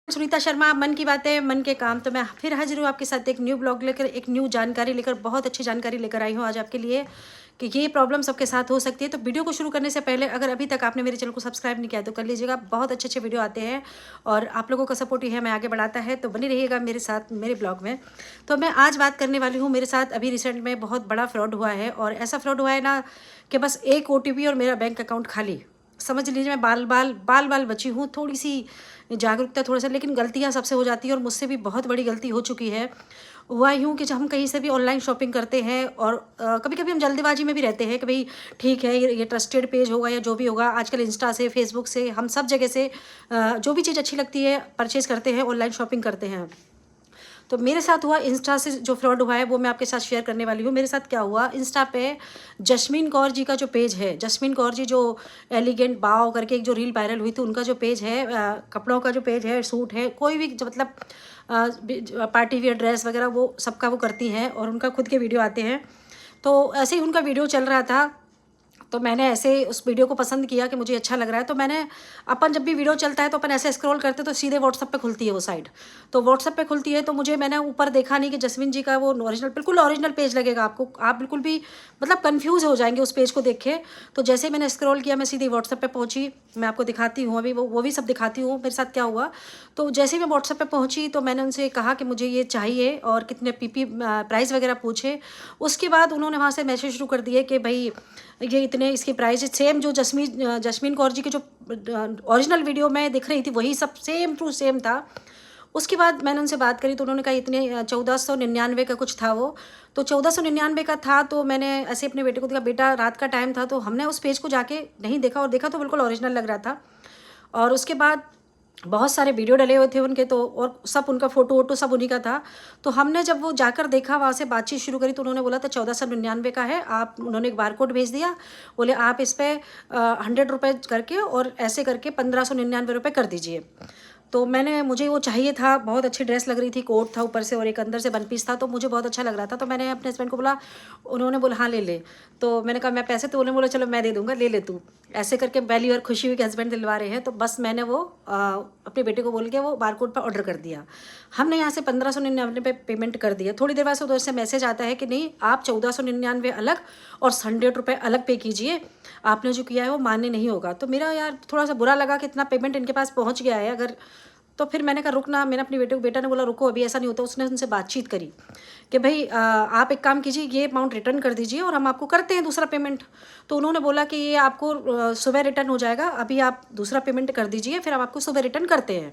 सुनीता शर्मा, मन की बातें मन के काम। तो मैं फिर हाजिर हूँ आपके साथ एक न्यू ब्लॉग लेकर, एक न्यू जानकारी लेकर, बहुत अच्छी जानकारी लेकर आई हूँ आज आपके लिए कि ये प्रॉब्लम सबके साथ हो सकती है। तो वीडियो को शुरू करने से पहले अगर अभी तक आपने मेरे चैनल को सब्सक्राइब नहीं किया तो कर लीजिएगा। बहुत अच्छे अच्छे वीडियो आते हैं और आप लोगों का सपोर्ट ही हमें आगे बढ़ाता है, तो बनी रहिएगा मेरे साथ मेरे ब्लॉग में। तो मैं आज बात करने वाली हूँ, मेरे साथ अभी रिसेंट में बहुत बड़ा फ्रॉड हुआ है। और ऐसा फ्रॉड हुआ है ना कि बस एक OTP और मेरा बैंक अकाउंट खाली। समझ लीजिए मैं बाल बाल बची हूँ। थोड़ी सी जागरूकता थोड़ा सा, लेकिन गलतियाँ सबसे हो जाती है और मुझसे भी बहुत बड़ी गलती हो चुकी है। हुआ यूँ कि जब हम कहीं से भी ऑनलाइन शॉपिंग करते हैं और कभी कभी हम जल्दबाजी में भी रहते हैं कि भाई ठीक है ये ट्रस्टेड पेज होगा या जो भी होगा। आजकल इंस्टा से, फेसबुक से, हम सब जगह से जो भी चीज़ अच्छी लगती है परचेज़ करते हैं, ऑनलाइन शॉपिंग करते हैं। तो मेरे साथ हुआ इंस्टा से जो फ्रॉड हुआ है वो मैं आपके साथ शेयर करने वाली हूँ। मेरे साथ क्या हुआ, इंस्टा पे जस्मीन कौर जी का जो पेज है, जस्मीन कौर जी जो एलिगेंट बाव करके एक जो रील वायरल हुई थी, उनका जो पेज है, कपड़ों का जो पेज है, सूट है, कोई भी जो मतलब पार्टी वियर ड्रेस वगैरह वो सबका वो करती हैं और उनका खुद के वीडियो आते हैं। तो ऐसे ही उनका वीडियो चल रहा था, तो मैंने ऐसे उस वीडियो को पसंद किया कि मुझे अच्छा लग रहा है। तो मैंने, अपन जब भी वीडियो चलता है तो अपन ऐसे स्क्रॉल करते तो सीधे व्हाट्सएप पे खुलती है वो साइड। तो व्हाट्सएप पे खुलती है तो मैंने ऊपर देखा नहीं कि जस्मीन जी का वो ओरिजिनल, बिल्कुल ओरिजिनल पेज लगेगा आपको, आप बिल्कुल भी मतलब कंफ्यूज हो जाएंगे उस पेज को देख के। तो जैसे मैंने स्क्रॉल किया मैं सीधे व्हाट्सएप पे पहुंची। मैं आपको दिखाती हूँ अभी वो भी सब दिखाती हूँ मेरे साथ क्या हुआ। तो जैसे ही मैं व्हाट्सएप पे पहुंची तो मैंने उनसे कहा कि मुझे ये चाहिए और कितने PP प्राइस वगैरह पूछे। उसके बाद उन्होंने वहाँ से मैसेज शुरू कर दिए कि भाई ये इतने इसकी प्राइस है। सेम जो जस्मीन कौर जी की जो ओरिजिनल वीडियो में दिख रही थी वही सब सेम टू सेम था। उसके बाद मैंने उनसे बात करी तो उन्होंने कहा इतने 1499 का कुछ था वो। तो 1499 का था। तो मैंने ऐसे अपने बेटे को देखा, बेटा रात का टाइम था तो हमने उस पेज को जाके नहीं देखा और देखा तो बिल्कुल ओरिजिनल लग रहा था। और उसके बाद बहुत सारे वीडियो डले हुए थे उनके, तो और सब उनका फ़ोटो वोटो सब उन्हीं का था। तो हमने जब वो जाकर देखा, वहाँ से बातचीत शुरू करी, तो उन्होंने बोला था 1499 का है। आप, उन्होंने एक बारकोड भेज दिया, बोले आप इस पर 100 रुपये करके और ऐसे करके 1599 रुपये कर दीजिए। तो मुझे वो चाहिए था, बहुत अच्छी ड्रेस लग रही थी, कोट था ऊपर से और एक अंदर से वन पीस था, तो मुझे बहुत अच्छा लग रहा था। तो मैंने अपने हस्बैंड को बोला, उन्होंने बोला हाँ ले ले। तो मैंने कहा मैं पैसे, तो उन्होंने बोला चलो मैं दे दूँगा, ले ले तू। ऐसे करके पहली बार खुशी हुई कि हस्बैंड दिलवा रहे हैं। तो बस मैंने वो अपने बेटे को बोल के वो बारकोड पर ऑर्डर कर दिया। हमने यहाँ से 1599 पे पेमेंट कर दिया। थोड़ी देर बाद से उधर से मैसेज आता है कि नहीं, आप 1499 अलग और 100 रुपये अलग पे कीजिए, आपने जो किया है वो मान्य नहीं होगा। तो मेरा यार थोड़ा सा बुरा लगा कि इतना पेमेंट इनके पास पहुँच गया है अगर। तो फिर मैंने कहा रुकना, मैंने अपने बेटा ने बोला रुको अभी ऐसा नहीं होता। उसने उनसे बातचीत करी कि भाई आप एक काम कीजिए, ये अमाउंट रिटर्न कर दीजिए और हम आपको करते हैं दूसरा पेमेंट। तो उन्होंने बोला कि ये आपको सुबह रिटर्न हो जाएगा, अभी आप दूसरा पेमेंट कर दीजिए, फिर हम आपको सुबह रिटर्न करते हैं।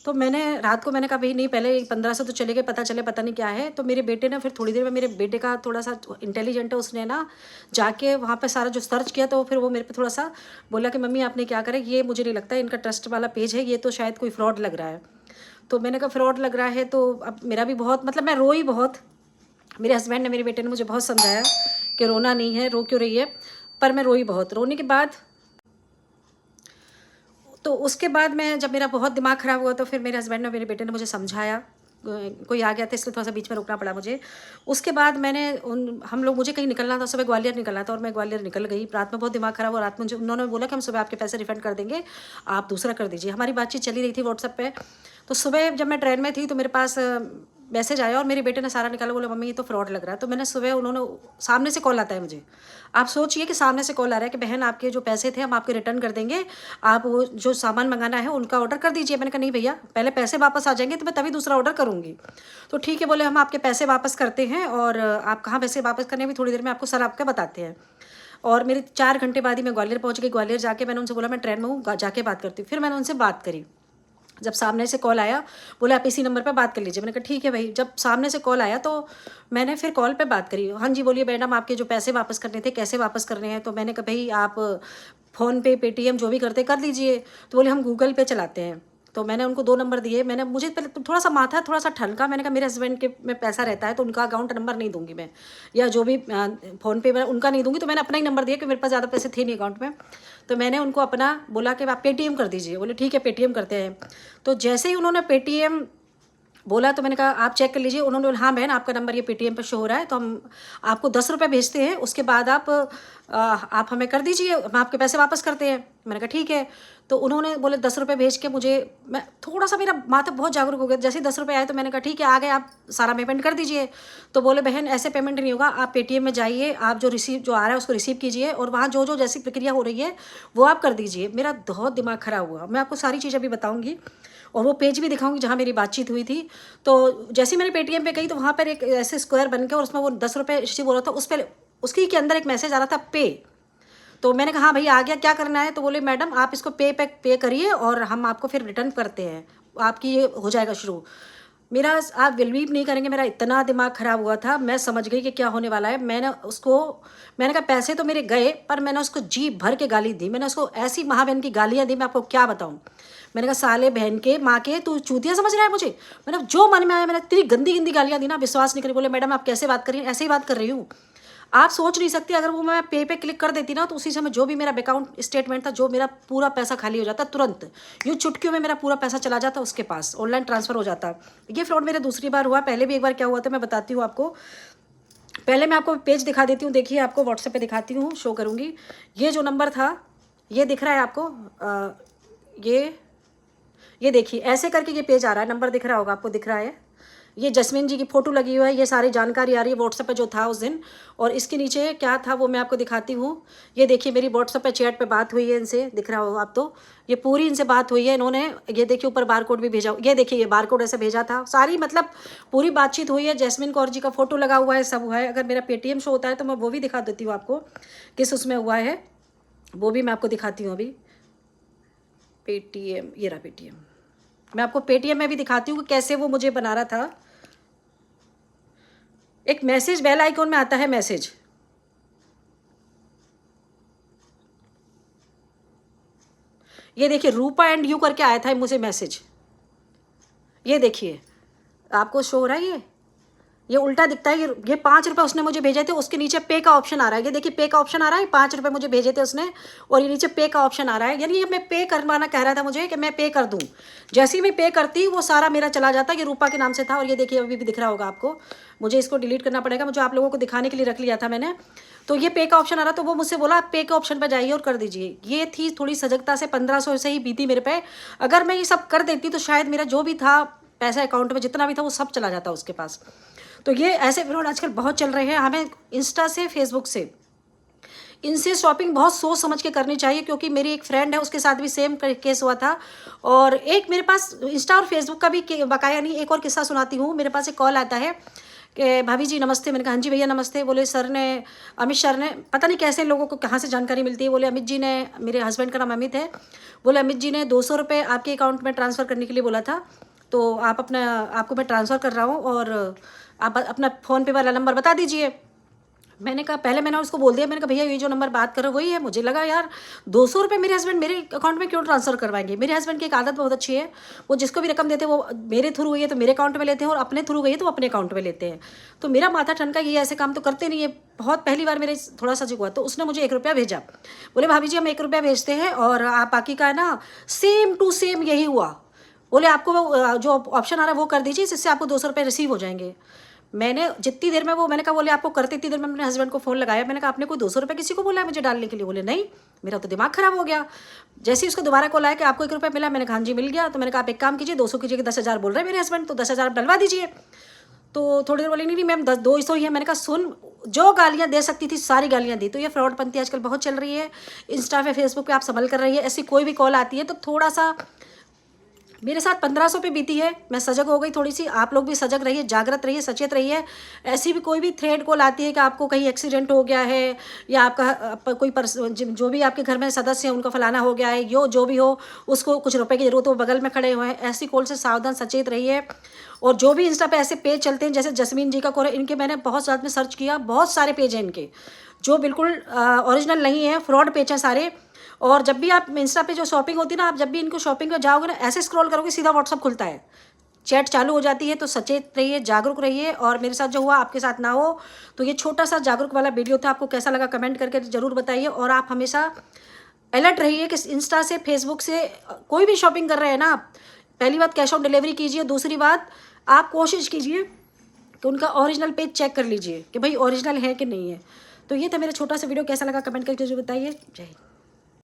तो मैंने रात को मैंने कहा भाई नहीं, पहले 1500 तो चले गए, पता नहीं क्या है। तो मेरे बेटे ने फिर थोड़ी देर में, मेरे बेटे का थोड़ा सा इंटेलिजेंट है, उसने ना जाके वहाँ पे सारा जो सर्च किया, तो फिर वो मेरे पे थोड़ा सा बोला कि मम्मी आपने क्या करा, ये मुझे नहीं लगता इनका ट्रस्ट वाला पेज है, ये तो शायद कोई फ्रॉड लग रहा है। तो मैंने कहा फ्रॉड लग रहा है तो अब मेरा भी बहुत मतलब मैं रोई बहुत। मेरे हस्बैंड ने, मेरे बेटे ने मुझे बहुत समझाया कि रोना नहीं है, रो क्यों रही है, पर मैं रोई बहुत। रोने के बाद तो उसके बाद मैं, जब मेरा बहुत दिमाग ख़राब हुआ तो फिर मेरे हस्बैंड और मेरे बेटे ने मुझे समझाया। कोई आ गया था इसलिए थोड़ा सा बीच में रुकना पड़ा मुझे। उसके बाद मैंने हम लोग, मुझे कहीं निकलना था, सुबह ग्वालियर निकलना था और मैं ग्वालियर निकल गई। रात में बहुत दिमाग ख़राब हुआ। रात में उन्होंने बोला कि हम सुबह आपके पैसे रिफंड कर देंगे, आप दूसरा कर दीजिए। हमारी बातचीत चली रही थी व्हाट्सएप पे। तो सुबह जब मैं ट्रेन में थी तो मेरे पास मैसेज आया और मेरे बेटे ने सारा निकाला, बोला मम्मी ये तो फ्रॉड लग रहा है। तो मैंने सुबह, उन्होंने सामने से कॉल आता है मुझे, आप सोचिए कि सामने से कॉल आ रहा है कि बहन आपके जो पैसे थे हम आपके रिटर्न कर देंगे, आप वो जो सामान मंगाना है उनका ऑर्डर कर दीजिए। मैंने कहा नहीं भैया, पहले पैसे वापस आ जाएंगे तो मैं तभी दूसरा ऑर्डर करूँगी। तो ठीक है, बोले हम आपके पैसे वापस करते हैं और आप कहाँ पैसे वापस करने, भी थोड़ी देर में आपको सर आपका बताते हैं। और मेरे 4 घंटे बाद ही मैं ग्वालियर पहुँच गई। ग्वालियर जाके मैंने उनसे बोला मैं ट्रेन में हूँ, जाके बात करती हूँ। फिर मैंने उनसे बात करी। जब सामने से कॉल आया, बोले आप इसी नंबर पे बात कर लीजिए। मैंने कहा ठीक है भाई। जब सामने से कॉल आया तो मैंने फिर कॉल पे बात करी। हाँ जी बोलिए मैडम, आपके जो पैसे वापस करने थे कैसे वापस करने हैं। तो मैंने कहा भाई आप फ़ोनपे, पेटीएम जो भी करते कर लीजिए। तो बोले हम गूगल पे चलाते हैं। तो मैंने उनको 2 नंबर दिए। मुझे पहले तो थोड़ा सा माथा थोड़ा सा ठनका। मैंने कहा मेरे हस्बैंड के में पैसा रहता है तो उनका अकाउंट नंबर नहीं दूंगी मैं, या जो भी फ़ोनपे में उनका नहीं दूंगी। तो मैंने अपना ही नंबर दिया कि मेरे पास ज़्यादा पैसे थे नहीं अकाउंट में। तो मैंने उनको अपना बोला कि आप पेटीएम कर दीजिए। बोले ठीक है पेटीएम करते हैं। तो जैसे ही उन्होंने पेटीएम बोला तो मैंने कहा आप चेक कर लीजिए। उन्होंने बोला हाँ बहन आपका नंबर ये पेटीएम पर शो हो रहा है, तो हम आपको 10 रुपये भेजते हैं, उसके बाद आप आप हमें कर दीजिए, हम आपके पैसे वापस करते हैं। मैंने कहा ठीक है। तो उन्होंने बोले 10 रुपये भेज के मुझे, मैं थोड़ा सा, मेरा माथा बहुत जागरूक हो गया। जैसे ही 10 रुपये आए तो मैंने कहा ठीक है, आ गए, आप सारा पेमेंट कर दीजिए। तो बोले बहन ऐसे पेमेंट नहीं होगा, आप पेटीएम में जाइए, आप जो आ रहा है उसको रिसीव कीजिए और वहाँ जो जैसी प्रक्रिया हो रही है वो आप कर दीजिए। मेरा बहुत दिमाग ख़राब हुआ। मैं आपको सारी चीज़ अभी बताऊँगी और वो पेज भी दिखाऊंगी जहाँ मेरी बातचीत हुई थी। तो जैसे ही मैंने पेटीएम पे गई तो वहाँ पर एक ऐसे स्क्वायर बन के और उसमें वो 10 रुपये रिसीव हो रहा था, उस पर उसके के अंदर एक मैसेज आ रहा था पे। तो मैंने कहा हाँ भैया आ गया, क्या करना है? तो बोले मैडम आप इसको पे करिए और हम आपको फिर रिटर्न करते हैं, आपकी ये हो जाएगा शुरू। मेरा, आप बिलीव नहीं करेंगे, मेरा इतना दिमाग ख़राब हुआ था, मैं समझ गई कि क्या होने वाला है। मैंने कहा पैसे तो मेरे गए, पर मैंने उसको जी भर के गाली दी। मैंने उसको ऐसी महाबहन की गालियाँ दी, मैं आपको क्या बताऊँ। मैंने कहा साले बहन के माँ के, तू चूतिया समझ रहा है मुझे? मैंने जो मन में आया मैंने इतनी गंदी गंदी गालियाँ दी ना, विश्वास नहीं करी। बोले मैडम आप कैसे बात कर रही हैं? ऐसे ही बात कर रही हूँ। आप सोच नहीं सकते, अगर वो मैं पे क्लिक कर देती ना तो उसी समय जो भी मेरा अकाउंट स्टेटमेंट था, जो मेरा पूरा पैसा खाली हो जाता तुरंत, यूँ चुटकियों में मेरा पूरा पैसा चला जाता उसके पास, ऑनलाइन ट्रांसफ़र हो जाता। ये फ्रॉड मेरे दूसरी बार हुआ, पहले भी एक बार क्या हुआ था मैं बताती हूँ आपको। पहले मैं आपको पेज दिखा देती हूँ, देखिए आपको व्हाट्सएप पे दिखाती हूँ, शो करूँगी। ये जो नंबर था ये दिख रहा है आपको, ये देखिए ऐसे करके ये पेज आ रहा है, नंबर दिख रहा होगा आपको, दिख रहा है। ये जस्मीन जी की फ़ोटो लगी हुई है, ये सारी जानकारी आ रही है व्हाट्सएप पे जो था उस दिन। और इसके नीचे क्या था वो मैं आपको दिखाती हूँ। ये देखिए मेरी व्हाट्सएप पे चैट पे बात हुई है इनसे, दिख रहा होगा आप तो, ये पूरी इनसे बात हुई है इन्होंने। ये देखिए ऊपर बारकोड भी भेजा, ये देखिए ये बारकोड ऐसे भेजा था, सारी मतलब पूरी बातचीत हुई है। जैस्मिन कौर जी का फ़ोटो लगा हुआ है, सब हुआ है। अगर मेरा पेटीएम शो होता है तो मैं वो भी दिखा देती हूँ आपको, किस उसमें हुआ है वो भी मैं आपको दिखाती हूँ अभी। पेटीएम, ये रहा पेटीएम, मैं आपको पेटीएम में भी दिखाती हूँ कि कैसे वो मुझे बना रहा था। एक मैसेज बेल आइकॉन में आता है मैसेज, ये देखिए रूपा एंड यू करके आया था मुझे मैसेज। ये देखिए आपको शो हो रहा है, ये उल्टा दिखता है। ये 5 रुपये उसने मुझे भेजे थे, उसके नीचे पे का ऑप्शन आ रहा है। ये देखिए पे का ऑप्शन आ रहा है, 5 रुपये मुझे भेजे थे उसने और ये नीचे पे का ऑप्शन आ रहा है। यानी ये मैं पे करवाना कह रहा था मुझे कि मैं पे कर दूं। जैसे ही मैं पे करती वो सारा मेरा चला जाता। ये रूपा के नाम से था और ये देखिए अभी भी दिख रहा होगा आपको। मुझे इसको डिलीट करना पड़ेगा, मुझे आप लोगों को दिखाने के लिए रख लिया था मैंने। तो ये पे का ऑप्शन आ रहा, तो वो मुझसे बोला आप पे के ऑप्शन पर जाइए और कर दीजिए। ये थी थोड़ी सजगता से 1500 से ही बीती मेरे पे। अगर मैं ये सब कर देती तो शायद मेरा जो भी था पैसा अकाउंट में जितना भी था वो सब चला जाता उसके पास। तो ये ऐसे फ्रॉड आजकल बहुत चल रहे हैं। हमें इंस्टा से, फेसबुक से, इनसे शॉपिंग बहुत सोच समझ के करनी चाहिए, क्योंकि मेरी एक फ्रेंड है उसके साथ भी सेम केस हुआ था। और एक मेरे पास इंस्टा और फेसबुक का भी बकाया नहीं, एक और किस्सा सुनाती हूँ। मेरे पास एक कॉल आता है कि भाभी जी नमस्ते। मैंने कहा हाँ जी भैया नमस्ते। बोले सर ने, अमित सर ने, पता नहीं कैसे लोगों को कहाँ से जानकारी मिलती है। बोले अमित जी ने, मेरे हस्बैंड का नाम अमित है, बोले अमित जी ने 200 रुपये आपके अकाउंट में ट्रांसफ़र करने के लिए बोला था, तो आप अपना, आपको मैं ट्रांसफ़र कर रहा हूँ और आप अपना फ़ोन पे वाला नंबर बता दीजिए। मैंने कहा, पहले मैंने उसको बोल दिया, मैंने कहा भैया ये जो नंबर बात कर रहे हो वही है। मुझे लगा यार 200 रुपये मेरे हस्बैंड मेरे अकाउंट में क्यों ट्रांसफ़र करवाएंगे। मेरे हस्बैंड की एक आदत बहुत अच्छी है, वो जिसको भी रकम देते हैं वो मेरे थ्रू गई है तो मेरे अकाउंट में लेते हैं और अपने थ्रू गई है तो अपने अकाउंट में लेते हैं। तो मेरा माथा ठनका, ये ऐसे काम तो करते नहीं है। बहुत पहली बार मेरे थोड़ा सा हुआ, तो उसने मुझे 1 रुपया भेजा। बोले भाभी जी हम 1 रुपया भेजते हैं और आप बाकी का है ना, सेम टू सेम यही हुआ। बोले आपको वो जो ऑप्शन आ रहा है वो कर दीजिए, जिससे आपको 200 रुपये रिसीव हो जाएंगे। मैंने जितनी देर में वो, मैंने कहा बोले आपको करते इतनी देर में अपने हस्बैंड को फ़ोन लगाया। मैंने कहा आपने कोई 200 रुपये किसी को बोला है मुझे डालने के लिए? बोले नहीं। मेरा तो दिमाग ख़राब हो गया। जैसे ही उसको दोबारा कॉल आया कि आपको 1 रुपया मिला, मैंने कहा हाँ जी मिल गया। तो मैंने कहा आप एक काम कीजिए, 200 कीजिए कि 10,000 बोल रहे हैं मेरे हस्बैंड, तो 10,000 आप डलवा दीजिए। तो थोड़ी देर बोली नहीं मैम 200 ही है। मैंने कहा सुन, जो गालियाँ दे सकती थी सारी गालियाँ दी। तो ये फ्रॉडपंथी आजकल बहुत चल रही है। इंस्टा पे, फेसबुक पे आप संभल कर रही है। ऐसी कोई भी कॉल आती है तो थोड़ा सा, मेरे साथ 1500 पे बीती है, मैं सजग हो गई थोड़ी सी। आप लोग भी सजग रहिए, जागृत रहिए, सचेत रहिए। ऐसी भी कोई भी थ्रेड कॉल आती है कि आपको कहीं एक्सीडेंट हो गया है या आपका कोई जो भी आपके घर में सदस्य है उनका फलाना हो गया है, जो भी हो, उसको कुछ रुपए की जरूरत हो, बगल में खड़े हुए हैं, ऐसी कॉल से सावधान सचेत रहिए। और जो भी इंस्टा पे ऐसे पेज चलते हैं जैसे जस्मीन जी का कॉल, इनके मैंने बहुत साथ में सर्च किया, बहुत सारे पेज हैं इनके जो बिल्कुल ओरिजिनल नहीं है, फ्रॉड पेज हैं सारे। और जब भी आप इंस्टा पे जो शॉपिंग होती है ना, आप जब भी इनको शॉपिंग में जाओगे ना, ऐसे स्क्रॉल करोगे सीधा व्हाट्सअप खुलता है, चैट चालू हो जाती है। तो सचेत रहिए, जागरूक रहिए। और मेरे साथ जो हुआ आपके साथ ना हो। तो ये छोटा सा जागरूक वाला वीडियो था, आपको कैसा लगा कमेंट करके ज़रूर बताइए। और आप हमेशा अलर्ट रहिए कि इंस्टा से, फेसबुक से कोई भी शॉपिंग कर रहे हैं ना आप, पहली बात कैश ऑन डिलीवरी कीजिए। दूसरी बात आप कोशिश कीजिए कि उनका ओरिजिनल पेज चेक कर लीजिए कि भाई ओरिजिनल है कि नहीं है। तो ये था मेरा छोटा सा वीडियो, कैसा लगा कमेंट करके जो बताइए। जय हिंद।